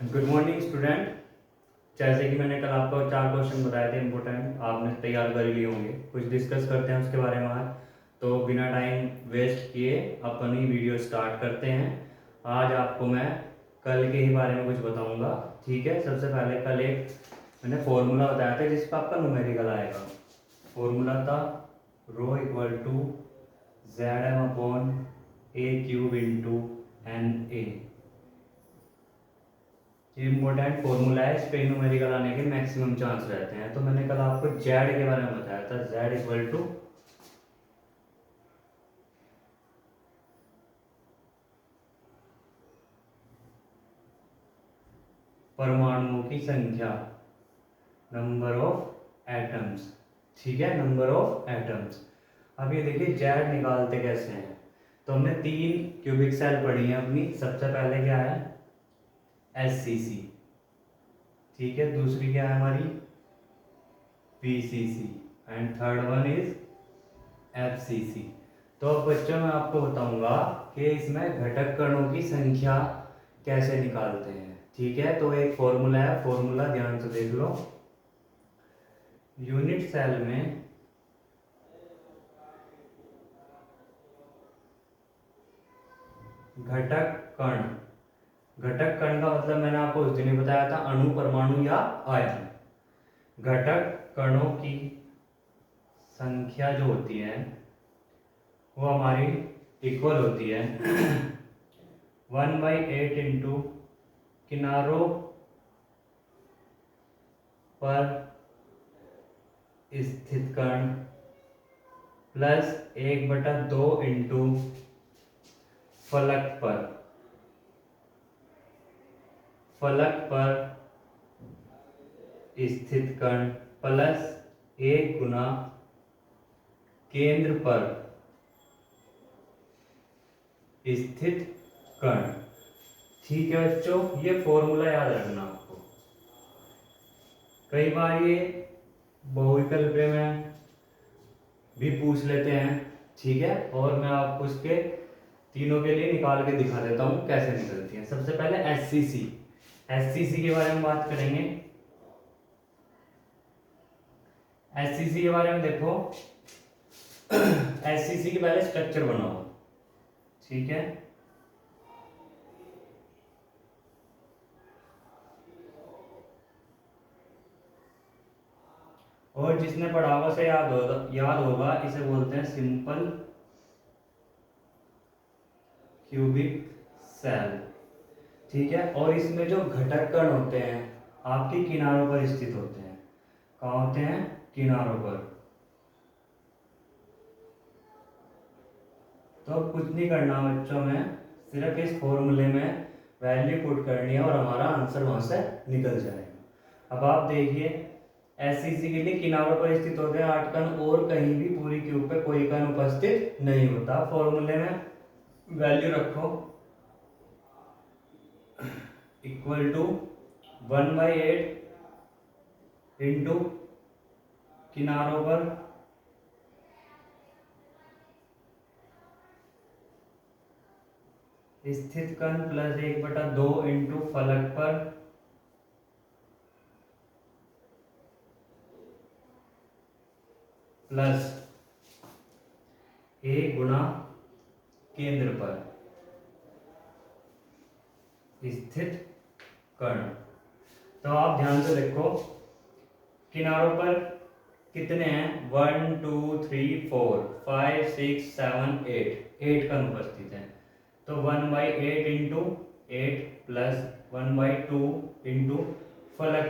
Good morning student. जैसे कि मैंने कल आपको 4 क्वेश्चन बताए थे इम्पोर्टेंट, आपने तैयार कर लिए होंगे। कुछ डिस्कस करते हैं उसके बारे में आज। तो बिना टाइम वेस्ट किए अपनी वीडियो स्टार्ट करते हैं। आज आपको मैं कल के ही बारे में कुछ बताऊंगा। ठीक है, सबसे पहले कल एक मैंने फॉर्मूला बताया था जिस पर आपका न्यूमेरिकल आएगा। फॉर्मूला था rho equal to Z M upon A cube into N A. ये इम्पोर्टेंट फॉर्मूला है, इस पे न्यूमेरिकल आने के मैक्सिमम चांस रहते हैं। तो मैंने कल आपको जेड के बारे में बताया था, जेड इक्वल टू परमाणुओं की संख्या, नंबर ऑफ एटम्स। ठीक है, नंबर ऑफ एटम्स। अब ये देखिए जेड निकालते कैसे हैं। तो हमने 3 क्यूबिक सेल पढ़ी है अपनी। सबसे पहले क्या है, एससीसी। ठीक है, दूसरी क्या है हमारी, PCC, and third one is FCC. तो अब बच्चों मैं आपको बताऊंगा कि इसमें घटक कणों की संख्या कैसे निकालते हैं। ठीक है, तो एक फॉर्मूला है, फॉर्मूला ध्यान से देख लो। यूनिट सेल में घटक कण, घटक कण का मतलब मैंने आपको उस दिन ही बताया था, अणु, परमाणु या आयन। घटक कणों की संख्या जो होती है वो हमारी इक्वल होती है 1/8 इंटू किनारों पर स्थित कण प्लस 1/2 इंटू फलक पर स्थित कण प्लस 1 गुना केंद्र पर स्थित कण। ठीक है बच्चों, ये फॉर्मूला याद रखना आपको। कई बार ये बहुविकल्प में भी पूछ लेते हैं। ठीक है, और मैं आपको इसके तीनों के लिए निकाल के दिखा देता हूँ कैसे निकलती हैं। सबसे पहले एससीसी, एससीसी के बारे में बात करेंगे। एससीसी के बारे में देखो, एससीसी के पहले स्ट्रक्चर बनाओ। ठीक है, और जिसने पढ़ा हुआ से याद होगा, इसे बोलते हैं सिंपल क्यूबिक सेल। ठीक है, और इसमें जो घटक कण होते हैं आपके किनारों पर स्थित होते हैं। कहाँ होते हैं, किनारों पर। तो अब कुछ नहीं करना बच्चों में, सिर्फ इस फॉर्मूले में वैल्यू पुट करनी है और हमारा आंसर वहां से निकल जाएगा। अब आप देखिए, एससीसी के लिए किनारों पर स्थित होते हैं 8 कण, और कहीं भी पूरी क्यूब पे कोई कण उपस्थित नहीं होता। फॉर्मूले में वैल्यू रखो इक्वल टू 1/8 इंटू किनारों पर स्थित कण प्लस 1/2 इंटू फलक पर प्लस 1 गुना केंद्र पर स्थित कण। तो आप ध्यान से देखो, किनारों पर कितने हैं, 1 2 3 4 5 6 7 8 कण उपस्थित हैं। तो 1/8 इंटू 8 प्लस 1/2 इंटू फलक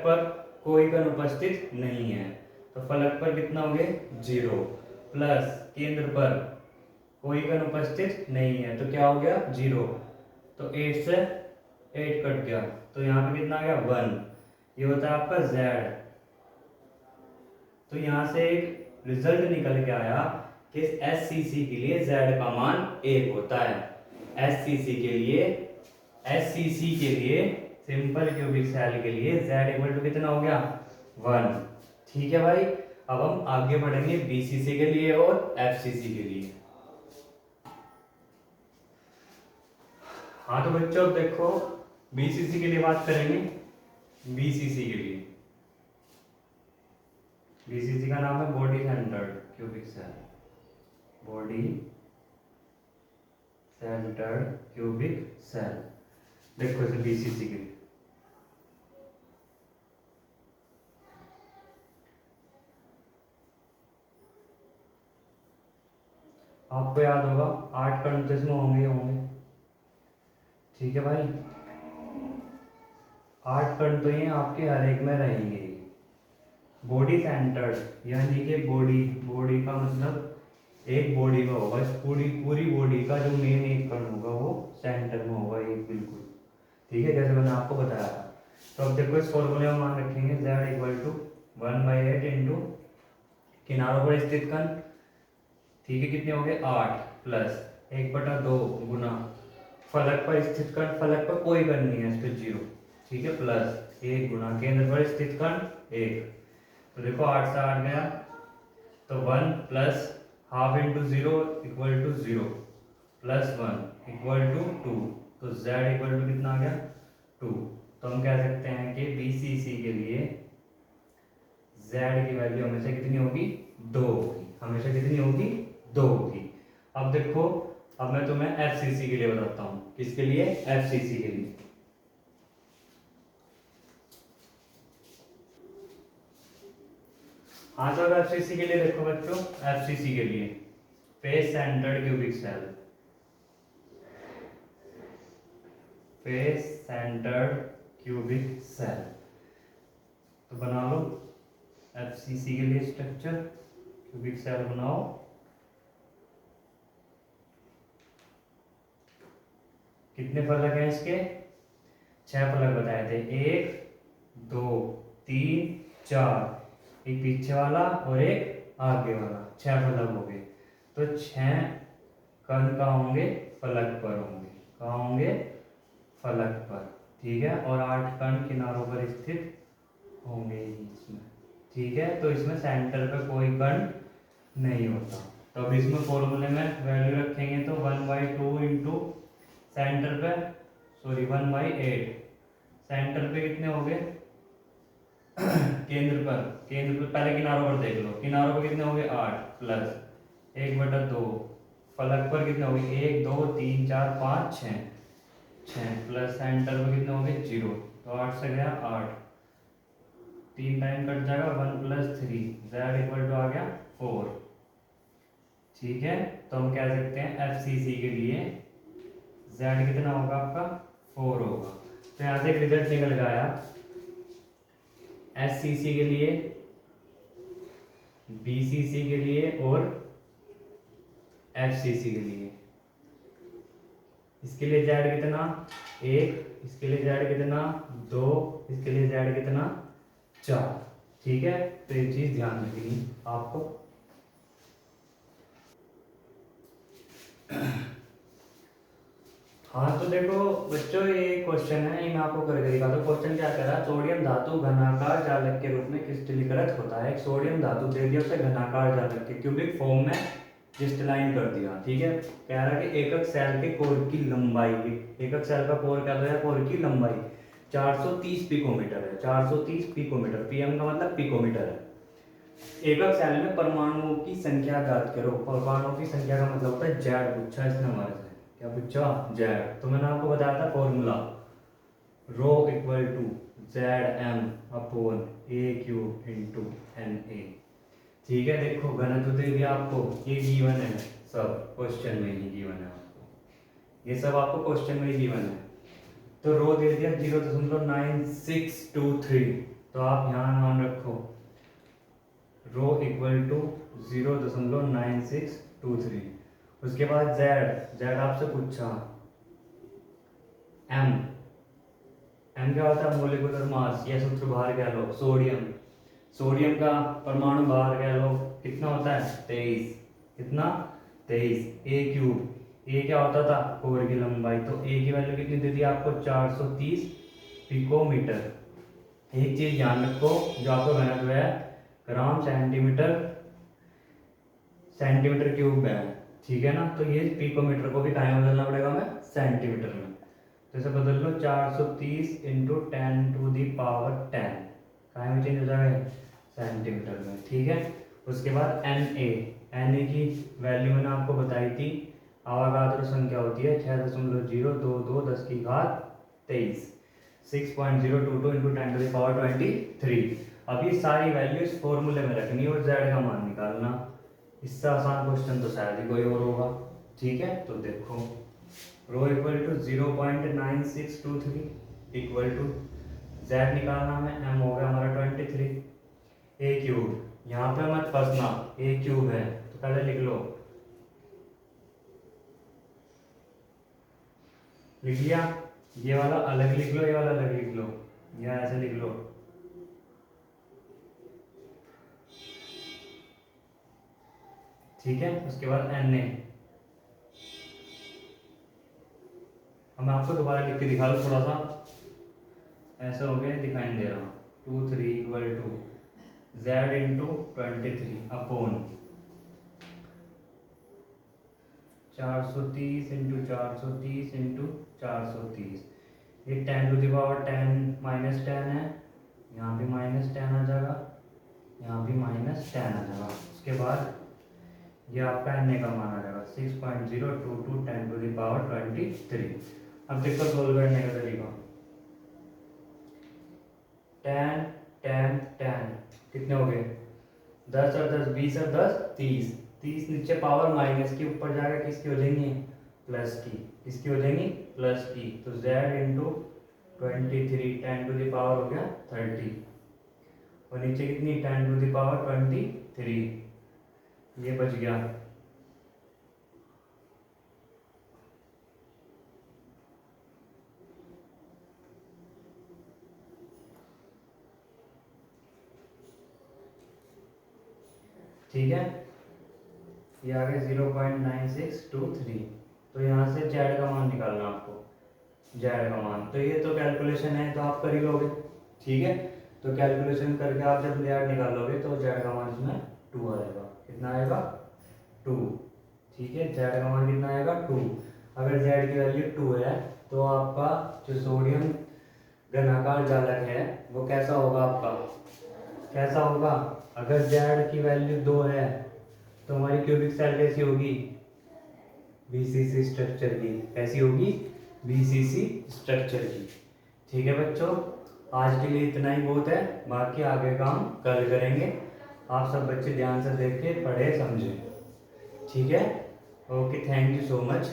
पर कोई कण उपस्थित नहीं है, तो फलक पर कितना हो गया 0, प्लस केंद्र पर कोई कण उपस्थित नहीं है, तो क्या हो गया 0। तो 8 से 8 कट गया, तो यहाँ पे कितना आ गया 1। ये होता है आपका z। तो यहाँ से एक रिजल्ट निकल के आया कि एससीसी के लिए z का मान 1 होता है। एससीसी के लिए सिंपल क्यूबिक सेल के लिए z इक्वल टू कितना हो गया 1। ठीक है भाई, अब हम आगे बढ़ेंगे बीसीसी के लिए और एफसीसी के लिए। हाँ तो बच्चों अब देखो, बीसीसी के लिए बात करेंगे। बीसीसी के लिए, बीसीसी का नाम है body centred cubic cell, body centred cubic cell. देखो इसे बीसीसी के, आपको याद होगा 8 कण तो इसमें होंगे। ठीक है भाई, 8 कण तो ये आपके हर एक में रहेंगे। बॉडी सेंटर्ड यानी कि बॉडी का मतलब एक बॉडी में होगा, इस पूरी बॉडी का जो मेन एक कण होगा वो सेंटर में होगा, एक बिल्कुल। ठीक है, जैसे मैंने आपको बताया था। तो अब देखो इस फॉर्मूले में मान रखेंगे z इक्वल टू 1/8 इंटू किनारों पर स्थित कण। ठीक है, कितने हो गए 8 प्लस 1/2 गुना फलक पर स्थित कण, फलक पर कोई कण नहीं है इस पर 0। ठीक है, प्लस 1 गुना केंद्र पर स्थित कण 1। तो देखो 8 से 8 गया तो 1 plus half into 0 equal to 0 plus 1 equal to 2। तो z इक्वल टू कितना आ गया 2। तो हम कह सकते हैं कि बीसीसी के लिए z की वैल्यू हमेशा कितनी होगी 2 होगी, हमेशा कितनी होगी 2 होगी। अब देखो, अब मैं तुम्हें एफसीसी के लिए बताता हूँ। किसके लिए? एफसीसी के लिए। हाँ तो एफसीसी के लिए देखो बच्चों, एफसीसी के लिए face centred cubic cell, face centred cubic cell. तो बना लो एफसीसी के लिए स्ट्रक्चर, क्यूबिक सेल बनाओ। कितने फलक हैं इसके? 6 फलक बताए थे, 1 2 3 4, एक पीछे वाला और एक आगे वाला, 6 फलक हो गए। तो 6 कण कहाँ होंगे? फलक पर होंगे। कहाँ होंगे? फलक पर। ठीक है, और 8 कण किनारों पर स्थित होंगे इसमें। ठीक है, तो इसमें सेंटर पे कोई कण नहीं होता। तो अब इसमें फॉर्मूले में वैल्यू रखेंगे तो 1/2 इंटू सेंटर पे, सॉरी 1/8, सेंटर पे कितने हो गए केंद्र पर पहले किनारों पर देख लो, किनारों पर कितने हो गए 8 प्लस 1/2, फलक पर कितने हो गए 1 2 3 4 5 6 प्लस सेंटर पर कितने हो गए 0। तो 8 से गया 8, 3 टाइम कट जाएगा, 1 प्लस 3, z इक्वल टू आ गया 4। ठीक है, तो हम कह सकते हैं एफसीसी के लिए z कितना होगा आपका 4 होगा। तो यहाँ से एक रिजल्ट निकल गया एससीसी के लिए, बीसीसी के लिए और एफसीसी के लिए। इसके लिए z कितना 1, इसके लिए z कितना 2, इसके लिए z कितना 4। ठीक है, तो ये चीज ध्यान रखनी आपको। हाँ तो देखो बच्चों, ये क्वेश्चन है, ये मैं आपको करके दिखा दो। क्वेश्चन क्या कह रहा है? सोडियम धातु घनाकार जालक के रूप में क्रिस्टलीकृत होता है। एक सोडियम धातु दे दिया, उसे घनाकार जालक के क्यूबिक फॉर्म में क्रिस्टलाइन कर दिया। ठीक है, कह रहा है कि एकक सेल के कोर की लंबाई, एकक सेल का कोर क्या है? कोर की लंबाई 430 पिकोमीटर है। 430 पिकोमीटर, पीएम का मतलब पिकोमीटर है। एकक सेल में परमाणुओं की संख्या ज्ञात करो। परमाणुओं की संख्या का मतलब होता है जेड। पूछा इसने हमारे से, क्या पूछा? जेड। तो मैंने आपको बताया था formula, rho equal to Zm/A³ into Na। ठीक है, देखो घनत्व दे दिया आपको, ये गिवन है, सब क्वेश्चन में ही गिवन है आपको, ये सब आपको क्वेश्चन में ही गिवन है। तो रो दे दिया 0.9623। तो आप यहाँ मान रखो रो इक्वल टू 0.9623। उसके बाद z आपसे पूछा m क्या होता है? मोलिकुलर मास, या सूत्र बाहर कह लो सोडियम का परमाणु बाहर कह लो कितना होता है 23। कितना? 23। A³ ए क्या होता था? कोर की लंबाई। तो ए की वैल्यू कितनी दे दी आपको? 430 पिकोमीटर। एक चीज ध्यान रखो, जो आपका घनत्व है ग्राम सेंटीमीटर क्यूब है। ठीक है ना, तो ये पिकोमीटर को भी कहाँ में बदलना पड़ेगा हमें? सेंटीमीटर में। तो तो इसे बदल लो 430 इंटू 10⁻10, कहाँ में चेंज हो जाएगा, सेंटीमीटर में। ठीक है, उसके बाद एन ए की वैल्यू मैंने आपको बताई थी, अवागाद्रो संख्या होती है 6.022 10⁻23, 6.022 इंटू 10⁻23। अब ये सारी वैल्यू इस फॉर्मूले में रखनी और जेड का मान निकालना। इससे आसान क्वेश्चन तो शायद ही कोई और होगा। ठीक है, तो देखो rho equal to 0.9623 equal to Z निकालना है, एम हो गया हमारा 23, ए क्यूब, यहाँ पे मत फंसना, ए क्यूब है तो पहले लिख लो, लिख लिया, ये वाला अलग लिख लो, ये वाला अलग लिख लो, या ऐसे लिख लो। ठीक है, उसके बाद एन ए, अब मैं आपको दोबारा लिख के दिखा दूँ थोड़ा सा, ऐसा हो गया, दिखाई नहीं दे रहा, 23 equal to Z into 23 upon 430 into 430 into 430, ये 10⁻10 -10 है, यहाँ भी -10 आ जाएगा, यहाँ भी -10 आ जाएगा। उसके बाद ये आपका एन का मान आ जाएगा 6.022 10⁻23। अब देखो सोल्व करने का तरीका, 10 10 10 कितने हो गए, 10 और 10 20 और 10 30, 30 नीचे पावर माइनस की, ऊपर जाकर किसकी हो जाएंगी, प्लस की, किसकी हो जाएंगी, प्लस की। तो z इंटू 23 10⁻ हो गया 30, और नीचे कितनी 10⁻23, ये बच गया। ठीक है, ये आ गया 0.9623। तो यहाँ से जेड का मान निकालना आपको, जेड का मान, तो ये तो कैलकुलेशन है तो आप कर ही लोगे। ठीक है, तो कैलकुलेशन करके आप जब जेड निकालोगे तो जेड का मान इसमें 2 आएगा, कितना आएगा, 2। ठीक है, जेड का मान कितना आएगा, 2। अगर जेड की वैल्यू 2 है तो आपका जो सोडियम घनाकार जालक है वो कैसा होगा, आपका कैसा होगा, अगर जेड की वैल्यू 2 है तो हमारी क्यूबिक सेल कैसी होगी, बीसीसी स्ट्रक्चर की, कैसी होगी, बीसीसी स्ट्रक्चर की। ठीक है बच्चों, आज के लिए इतना ही बहुत है, बाकी आगे काम कल करेंगे। आप सब बच्चे ध्यान से देख के पढ़े समझे। ठीक है, okay, thank you so much.